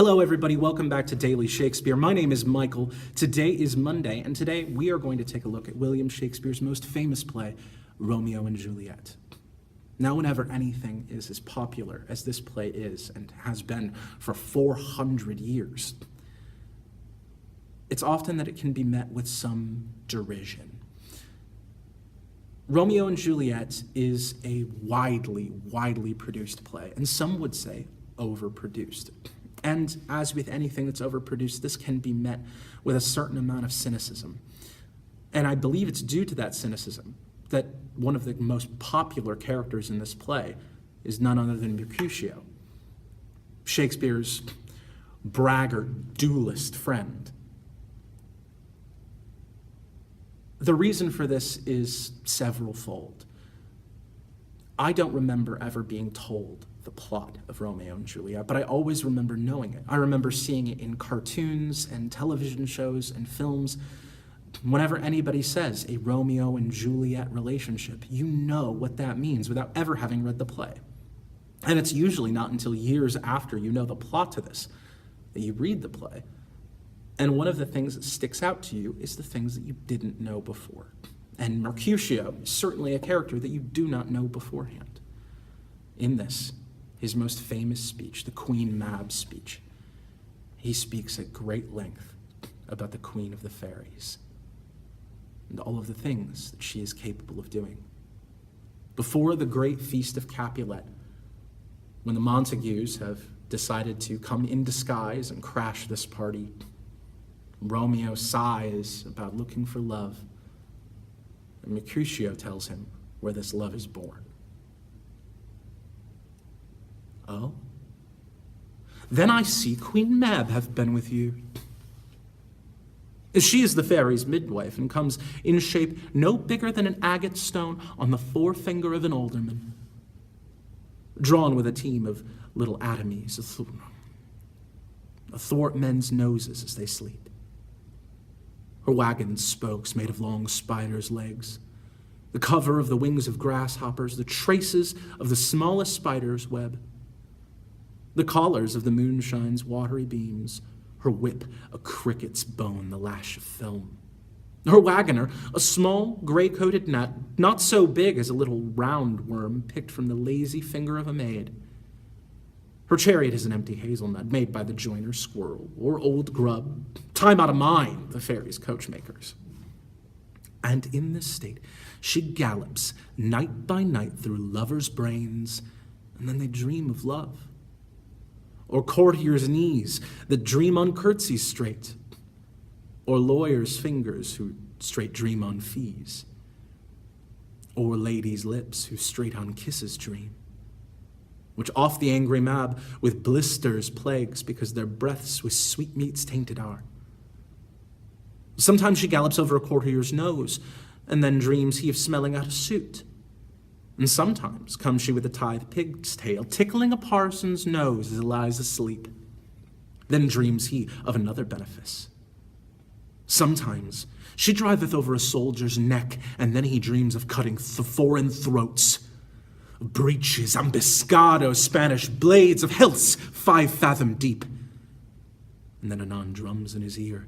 Hello everybody, welcome back to Daily Shakespeare. My name is Michael. Today is Monday, and today we are going to take a look at William Shakespeare's most famous play, Romeo and Juliet. Now, whenever anything is as popular as this play is, and has been for 400 years, it's often that it can be met with some derision. Romeo and Juliet is a widely produced play, and some would say overproduced. And as with anything that's overproduced, this can be met with a certain amount of cynicism. And I believe it's due to that cynicism that one of the most popular characters in this play is none other than Mercutio, Shakespeare's braggart, duelist friend. The reason for this is several-fold. I don't remember ever being told the plot of Romeo and Juliet, but I always remember knowing it. I remember seeing it in cartoons and television shows and films. Whenever anybody says a Romeo and Juliet relationship, you know what that means without ever having read the play. And it's usually not until years after you know the plot to this that you read the play. And one of the things that sticks out to you is the things that you didn't know before. And Mercutio is certainly a character that you do not know beforehand. In this, his most famous speech, the Queen Mab speech, he speaks at great length about the Queen of the Fairies and all of the things that she is capable of doing. Before the great feast of Capulet, when the Montagues have decided to come in disguise and crash this party, Romeo sighs about looking for love, and Mercutio tells him where this love is born. Oh? Then I see Queen Mab hath been with you. She is the fairies' midwife, and comes in shape no bigger than an agate stone on the forefinger of an alderman, drawn with a team of little atomies athwart men's noses as they sleep. Her wagon's spokes made of long spiders' legs, the cover of the wings of grasshoppers, the traces of the smallest spider's web, the collars of the moonshine's watery beams, her whip a cricket's bone, the lash of film. Her wagoner, a small, gray-coated gnat, not so big as a little round worm picked from the lazy finger of a maid. Her chariot is an empty hazelnut made by the joiner squirrel, or old grub, time out of mind, the fairies' coachmakers. And in this state, she gallops night by night through lovers' brains, and then they dream of love. Or courtiers' knees that dream on curtsies straight, or lawyers' fingers who straight dream on fees, or ladies' lips who straight on kisses dream, which oft the angry Mab with blisters plagues because their breaths with sweetmeats tainted are. Sometimes she gallops over a courtier's nose, and then dreams he of smelling out a suit. And sometimes comes she with a tithe pig's tail, tickling a parson's nose as he lies asleep. Then dreams he of another benefice. Sometimes she driveth over a soldier's neck, and then he dreams of cutting foreign throats, of breeches, ambuscados, Spanish blades, of hilts 5 fathom deep. And then anon drums in his ear,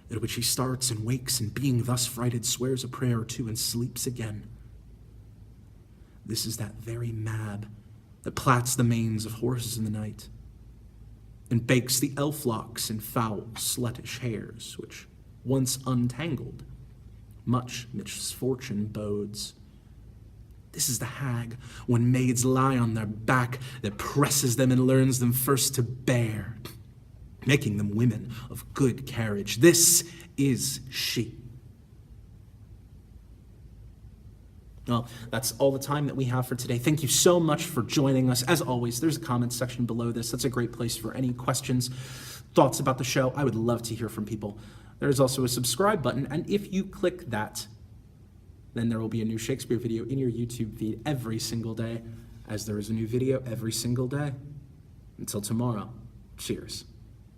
at which he starts and wakes, and being thus frighted, swears a prayer or two and sleeps again. This is that very Mab that plats the manes of horses in the night, and bakes the elf locks in foul, sluttish hairs, which, once untangled, much misfortune bodes. This is the hag, when maids lie on their back, that presses them and learns them first to bear, making them women of good carriage. This is she. Well, that's all the time that we have for today. Thank you so much for joining us. As always, there's a comment section below this. That's a great place for any questions, thoughts about the show. I would love to hear from people. There's also a subscribe button, and if you click that, then there will be a new Shakespeare video in your YouTube feed every single day, as there is a new video every single day. Until tomorrow, cheers.